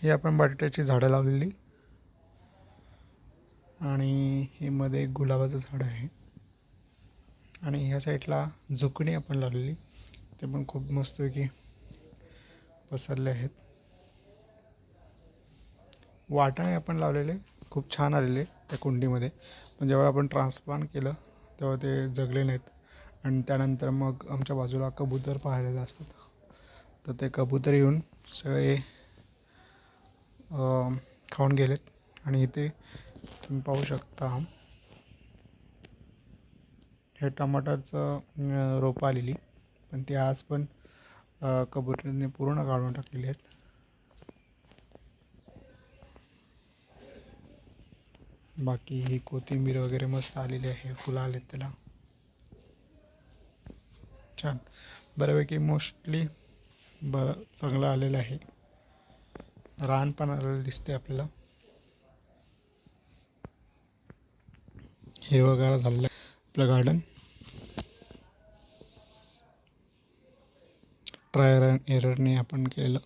हे आपण बटाट्याची झाडं लावलेली आणि हे मध्ये एक गुलाबाचं झाड आहे आणि ह्या साईडला झुकणी आपण लावलेली, ते पण खूप मस्तपैकी पसरले आहेत. वाटाणे आपण लावलेले खूप छान आलेले त्या कुंडीमध्ये, पण जेव्हा आपण ट्रान्सप्लांट केलं तेव्हा ते जगले नाहीत आणि त्यानंतर मग आमच्या बाजूला कबूतर पाहायला असतात, तर ते कबूतर येऊन सगळे खाऊन गेलेत. आणि इथे तुम्ही पाहू शकता हे टमाटरचं रोपं आलेली, पण ती आज पण कबुतरांनी पूर्ण काढून टाकलेली आहेत. बाकी ही कोथिंबीर वगैरे मस्त आलेली आहे, फुलं आलेत त्याला छान बऱ्यापैकी. मोस्टली बरं चांगलं आलेलं आहे, रान पण आलेलं दिसते आपल्याला, हिरवगार झालेलं आपलं गार्डन. ट्रायल एररने आपण केलेलं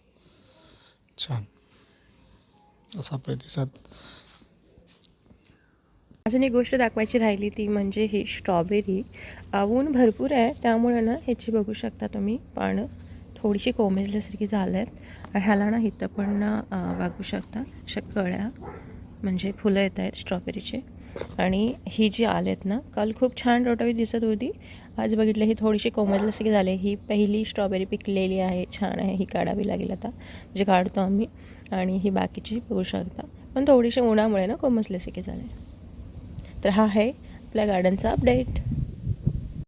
छान असा प्रतिसाद. अजून एक गोष्ट दाखवायची राहिली ती म्हणजे ही स्ट्रॉबेरी. ऊन भरपूर आहे त्यामुळे ना ह्याची बघू शकता तुम्ही पानं थोडीशी कोमेजल्यासारखी झालं आहेत. ह्याला ना इथं पण ना बघू शकता अशा कळ्या म्हणजे फुलं येत आहेत स्ट्रॉबेरीचे. आणि ही जी आलेत ना, काल खूप छान रोटावी दिसत होती, आज बघितलं ही थोडीशी कोमेजल्यासारखी झाली. ही पहिली स्ट्रॉबेरी पिकलेली आहे, छान आहे, ही काढावी लागेल आता, म्हणजे काढतो आम्ही. आणि ही बाकीची बघू शकता पण थोडीशी उन्हामुळे ना कोमेजल्यासारखी झाली. तर हा आहे आपल्या गार्डनचा अपडेट.